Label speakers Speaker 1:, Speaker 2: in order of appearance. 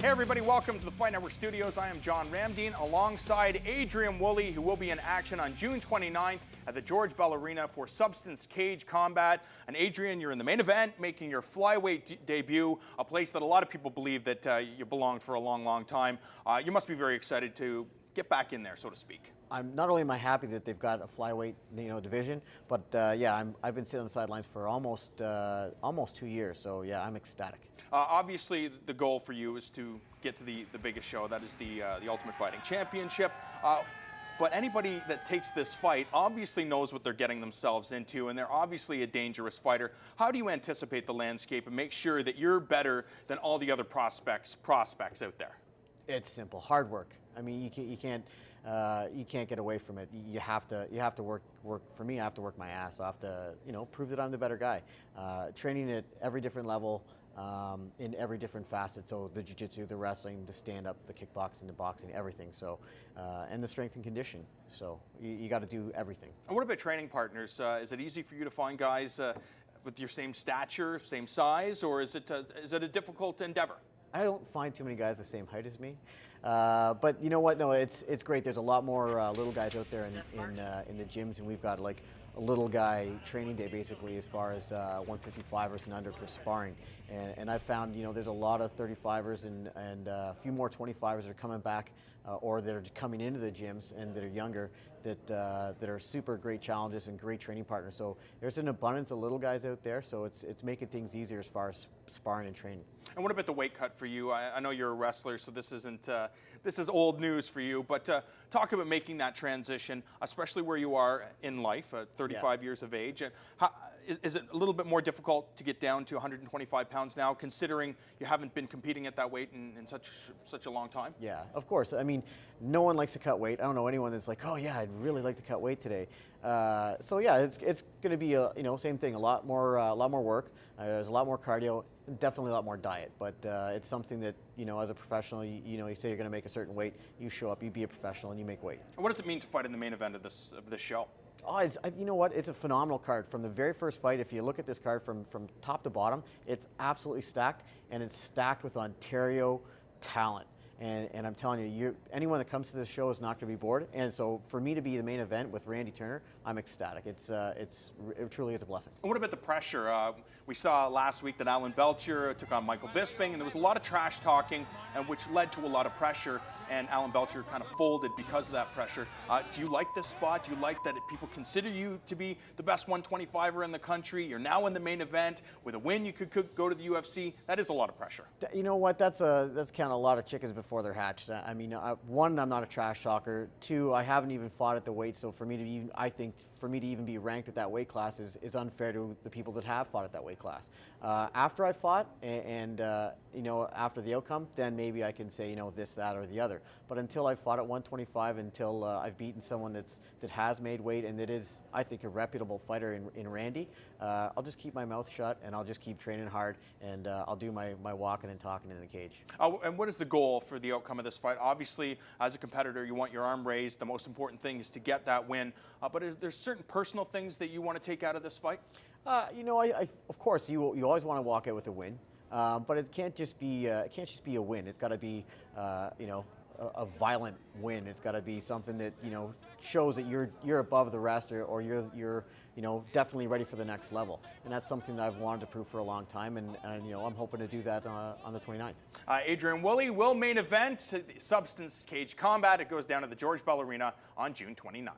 Speaker 1: Hey everybody, welcome to the Fight Network Studios. I am John Ramdeen alongside Adrian Wooley, who will be in action on June 29th at the George Bell Arena for Substance Cage Combat. And Adrian, you're in the main event, making your flyweight debut, a place that a lot of people believe that you belonged for a long, long time. You must be very excited to get back in there, so to speak.
Speaker 2: I'm not only am I happy that they've got a flyweight, division, but yeah, I've been sitting on the sidelines for almost 2 years. So yeah, I'm ecstatic.
Speaker 1: Obviously, the goal for you is to get to the biggest show. That is the Ultimate Fighting Championship. But anybody that takes this fight obviously knows what they're getting themselves into, and they're obviously a dangerous fighter. How do you anticipate the landscape and make sure that you're better than all the other prospects out there?
Speaker 2: It's simple, hard work. I mean, you can't get away from it. You have to work. For me, I have to work my ass off to prove that I'm the better guy. Training at every different level, in every different facet. So the jiu-jitsu, the wrestling, the stand-up, the kickboxing, the boxing, everything. So and the strength and condition. So you got to do everything.
Speaker 1: And what about training partners? Is it easy for you to find guys with your same stature, same size, or is it a difficult endeavor?
Speaker 2: I don't find too many guys the same height as me, but you know what? No, it's great. There's a lot more little guys out there in the gyms, and we've got like a little guy training day basically as far as 155ers and under for sparring. And I've found there's a lot of 35ers and a few more 25ers are coming back or that are coming into the gyms and that are younger that are super great challenges and great training partners. So there's an abundance of little guys out there. So it's making things easier as far as sparring and training.
Speaker 1: And what about the weight cut for you? I know you're a wrestler, so this is old news for you. But talk about making that transition, especially where you are in life, 35 years of age. And is it a little bit more difficult to get down to 125 pounds now, considering you haven't been competing at that weight in such a long time?
Speaker 2: Yeah, of course. I mean, no one likes to cut weight. I don't know anyone that's like, oh yeah, I'd really like to cut weight today. So yeah, it's going to be same thing. A lot more work. There's a lot more cardio. Definitely a lot more diet, but it's something that as a professional, you say you're going to make a certain weight, you show up, you be a professional, and you make weight.
Speaker 1: And what does it mean to fight in the main event of this show?
Speaker 2: Oh, you know what? It's a phenomenal card. From the very first fight, if you look at this card from top to bottom, it's absolutely stacked, and it's stacked with Ontario talent. And I'm telling you, anyone that comes to this show is not going to be bored. And so for me to be the main event with Randy Turner, I'm ecstatic. It truly is a blessing.
Speaker 1: And what about the pressure? We saw last week that Alan Belcher took on Michael Bisping, and there was a lot of trash talking, and which led to a lot of pressure. And Alan Belcher kind of folded because of that pressure. Do you like this spot? Do you like that people consider you to be the best 125er in the country? You're now in the main event. With a win, you could go to the UFC. That is a lot of pressure.
Speaker 2: You know what? That's kind of a lot of chickens before they're hatched. I mean, one, I'm not a trash talker. Two, I haven't even fought at the weight, so for me to even be ranked at that weight class is unfair to the people that have fought at that weight class. After I fought and after the outcome, then maybe I can say this, that, or the other. But until I fought at 125, until I've beaten someone that has made weight and that is, I think, a reputable fighter in Randy, I'll just keep my mouth shut and I'll just keep training hard and I'll do my walking and talking in the cage.
Speaker 1: And what is the goal for the outcome of this fight? Obviously, as a competitor, you want your arm raised. The most important thing is to get that win. But is there certain personal things that you want to take out of this fight?
Speaker 2: Of course, you always want to walk out with a win, but it can't just be a win. It's got to be a violent win. It's got to be something that shows that you're above the rest, or you're definitely ready for the next level. And that's something that I've wanted to prove for a long time, and I'm hoping to do that on the 29th.
Speaker 1: Adrian Wooley will main event Substance Cage Combat. It goes down to the George Bell Arena on June 29th.